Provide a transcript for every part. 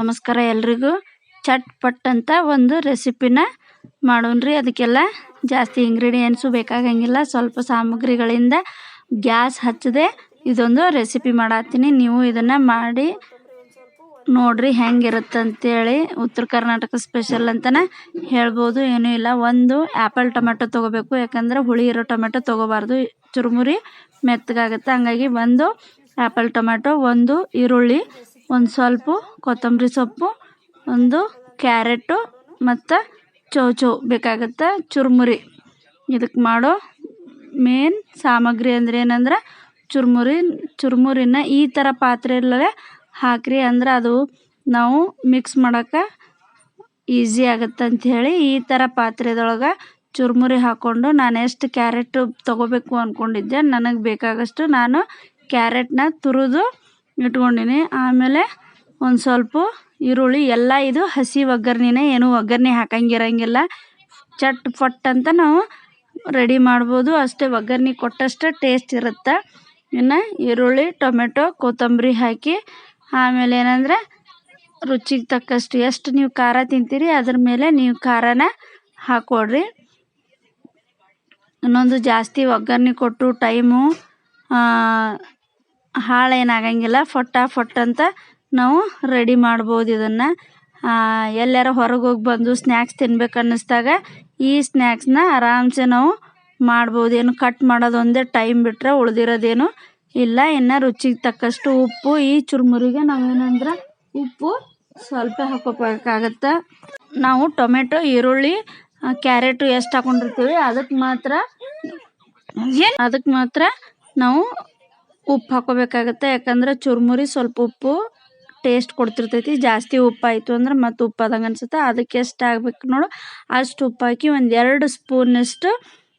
ನಮಸ್ಕಾರ ಎಲ್ರಿಗೂ. ಚಟ್ಪಟ್ ಅಂತ ಒಂದು ರೆಸಿಪಿನ ಮಾಡೋಣ್ರಿ. ಅದಕ್ಕೆಲ್ಲ ಜಾಸ್ತಿ ಇಂಗ್ರೀಡಿಯೆಂಟ್ಸು ಬೇಕಾಗಂಗಿಲ್ಲ. ಸ್ವಲ್ಪ ಸಾಮಗ್ರಿಗಳಿಂದ ಗ್ಯಾಸ್ ಹಚ್ಚದೆ ಇದೊಂದು ರೆಸಿಪಿ ಮಾಡತ್ತೀನಿ. ನೀವು ಇದನ್ನು ಮಾಡಿ ನೋಡ್ರಿ ಹೆಂಗಿರುತ್ತಂತೇಳಿ. ಉತ್ತರ ಕರ್ನಾಟಕ ಸ್ಪೆಷಲ್ ಅಂತಲೇ ಹೇಳ್ಬೋದು. ಏನೂ ಇಲ್ಲ, ಒಂದು ಆ್ಯಪಲ್ ಟೊಮೆಟೊ ತೊಗೋಬೇಕು. ಯಾಕಂದರೆ ಹುಳಿ ಇರೋ ಟೊಮೆಟೊ ತೊಗೋಬಾರ್ದು, ಚುರುಮುರಿ ಮೆತ್ತಗಾಗುತ್ತೆ. ಹಂಗಾಗಿ ಒಂದು ಆ್ಯಪಲ್ ಟೊಮೆಟೊ, ಒಂದು ಈರುಳ್ಳಿ, ಒಂದು ಸ್ವಲ್ಪ ಕೊತ್ತಂಬರಿ ಸೊಪ್ಪು, ಒಂದು ಕ್ಯಾರೆಟು ಮತ್ತು ಚೌಚೌ ಬೇಕಾಗುತ್ತೆ. ಚುರುಮುರಿ ಇದಕ್ಕೆ ಮಾಡೋ ಮೇನ್ ಸಾಮಗ್ರಿ ಅಂದ್ರೆ ಏನಂದ್ರೆ ಚುರುಮುರಿನ ಈ ಥರ ಪಾತ್ರೆಯಲ್ಲೇ ಹಾಕ್ರಿ. ಅಂದ್ರೆ ಅದು ನಾವು ಮಿಕ್ಸ್ ಮಾಡೋಕೆ ಈಸಿ ಆಗುತ್ತೆ ಅಂಥೇಳಿ ಈ ಥರ ಪಾತ್ರೆದೊಳಗೆ ಚುರುಮುರಿ ಹಾಕ್ಕೊಂಡು, ನಾನು ಎಷ್ಟು ಕ್ಯಾರೆಟ್ ತೊಗೋಬೇಕು ಅಂದ್ಕೊಂಡಿದ್ದೆ ನನಗೆ ಬೇಕಾಗಷ್ಟು ನಾನು ಕ್ಯಾರೆಟ್ನ ತುರಿದು ಇಟ್ಕೊಂಡಿನಿ. ಆಮೇಲೆ ಒಂದು ಸ್ವಲ್ಪ ಈರುಳ್ಳಿ, ಎಲ್ಲ ಇದು ಹಸಿ ಒಗ್ಗರಣೆನೇ, ಏನು ಒಗ್ಗರಣೆ ಹಾಕಂಗಿರಂಗಿಲ್ಲ. ಚಟ್ಪಟ್ ಅಂತ ನಾವು ರೆಡಿ ಮಾಡ್ಬೋದು. ಅಷ್ಟೇ ಒಗ್ಗರಣೆ ಕೊಟ್ಟಷ್ಟು ಟೇಸ್ಟ್ ಇರುತ್ತೆ. ಇನ್ನು ಈರುಳ್ಳಿ, ಟೊಮೆಟೊ, ಕೊತ್ತಂಬರಿ ಹಾಕಿ, ಆಮೇಲೆ ಏನಂದರೆ ರುಚಿಗೆ ತಕ್ಕಷ್ಟು ಎಷ್ಟು ನೀವು ಖಾರ ತಿಂತೀರಿ ಅದ್ರ ಮೇಲೆ ನೀವು ಖಾರನ ಹಾಕ್ಕೊಡ್ರಿ. ಇನ್ನೊಂದು ಜಾಸ್ತಿ ಒಗ್ಗರಣೆ ಕೊಟ್ಟು ಟೈಮು ಹಾಳೇನಾಗಂಗಿಲ್ಲ. ಫಟ್ ಅಂತ ನಾವು ರೆಡಿ ಮಾಡ್ಬೋದು ಇದನ್ನು. ಎಲ್ಲಾರ ಹೊರಗೆ ಹೋಗಿ ಬಂದು ಸ್ನ್ಯಾಕ್ಸ್ ತಿನ್ಬೇಕು ಅನ್ನಿಸ್ದಾಗ ಈ ಸ್ನ್ಯಾಕ್ಸ್ನ ಆರಾಮ್ಸೆ ನಾವು ಮಾಡ್ಬೋದು. ಏನು ಕಟ್ ಮಾಡೋದೊಂದೇ ಟೈಮ್ ಬಿಟ್ಟರೆ ಉಳ್ದಿರೋದೇನು ಇಲ್ಲ. ಇನ್ನು ರುಚಿಗೆ ತಕ್ಕಷ್ಟು ಉಪ್ಪು, ಈ ಚುರುಮುರಿಗೆ ನಾವೇನಂದ್ರೆ ಉಪ್ಪು ಸ್ವಲ್ಪ ಹಾಕೋಬೇಕಾಗತ್ತೆ. ನಾವು ಟೊಮೆಟೊ, ಈರುಳ್ಳಿ, ಕ್ಯಾರೆಟು ಎಷ್ಟು ಹಾಕೊಂಡಿರ್ತೀವಿ ಅದಕ್ಕೆ ಮಾತ್ರ ನಾವು ಉಪ್ಪು ಹಾಕೋಬೇಕಾಗತ್ತೆ. ಯಾಕಂದ್ರೆ ಚುರುಮುರಿ ಸ್ವಲ್ಪ ಉಪ್ಪು ಟೇಸ್ಟ್ ಕೊಡ್ತಿರ್ತೈತಿ. ಜಾಸ್ತಿ ಉಪ್ಪಾಯಿತು ಅಂದ್ರೆ ಮತ್ತು ಉಪ್ಪಾದಂಗೆ ಅನ್ಸುತ್ತೆ. ಅದಕ್ಕೆ ಎಷ್ಟು ಆಗ್ಬೇಕು ನೋಡು ಅಷ್ಟು ಉಪ್ಪು ಹಾಕಿ ಒಂದು 2 ಸ್ಪೂನಷ್ಟು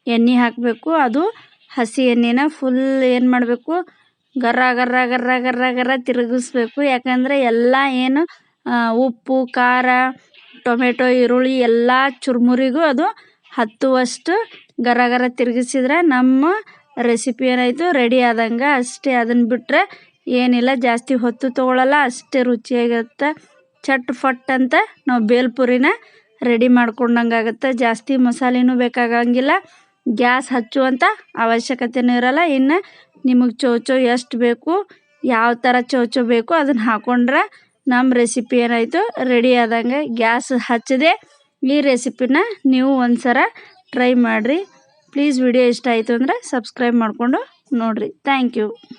ಎಣ್ಣೆ ಹಾಕಬೇಕು. ಅದು ಹಸಿ ಎಣ್ಣೆನ ಫುಲ್ ಏನು ಮಾಡಬೇಕು, ಗರ್ರ ಗರ್ರ ಗರ್ರ ಗರ್ರ ಗರ್ರ ತಿರುಗಿಸ್ಬೇಕು. ಯಾಕಂದರೆ ಎಲ್ಲ ಏನು ಉಪ್ಪು, ಖಾರ, ಟೊಮೆಟೊ, ಈರುಳ್ಳಿ ಎಲ್ಲ ಚುರುಮುರಿಗೂ ಅದು ಹತ್ತುವಷ್ಟು ಗರ ಗರ ತಿರುಗಿಸಿದ್ರೆ ನಮ್ಮ ರೆಸಿಪಿ ಏನಾಯಿತು ರೆಡಿ ಆದಂಗೆ ಅಷ್ಟೇ. ಅದನ್ನು ಬಿಟ್ಟರೆ ಏನಿಲ್ಲ, ಜಾಸ್ತಿ ಹೊತ್ತು ತೊಗೊಳ್ಳಲ್ಲ, ಅಷ್ಟೇ ರುಚಿಯಾಗಿರುತ್ತೆ. ಚಟ್ಪಟ್ ಅಂತ ನಾವು ಬೇಲ್ಪುರಿನ ರೆಡಿ ಮಾಡ್ಕೊಂಡಂಗೆ ಆಗುತ್ತೆ. ಜಾಸ್ತಿ ಮಸಾಲೆನೂ ಬೇಕಾಗಂಗಿಲ್ಲ, ಗ್ಯಾಸ್ ಹಚ್ಚುವಂಥ ಅವಶ್ಯಕತೆಯೂ ಇರಲ್ಲ. ಇನ್ನು ನಿಮಗೆ ಚೌಚೌ ಎಷ್ಟು ಬೇಕು, ಯಾವ ಥರ ಚೌಚೌ ಬೇಕು ಅದನ್ನು ಹಾಕ್ಕೊಂಡ್ರೆ ನಮ್ಮ ರೆಸಿಪಿ ಏನಾಯಿತು ರೆಡಿ ಆದಂಗೆ. ಗ್ಯಾಸ್ ಹಚ್ಚದೆ ಈ ರೆಸಿಪಿನ ನೀವು ಒಂದ್ಸಲ ಟ್ರೈ ಮಾಡಿರಿ. ಪ್ಲೀಸ್ ವಿಡಿಯೋ ಇಷ್ಟ ಆಯಿತು ಅಂದರೆ ಸಬ್ಸ್ಕ್ರೈಬ್ ಮಾಡಿಕೊಂಡು ನೋಡಿರಿ. Thank you.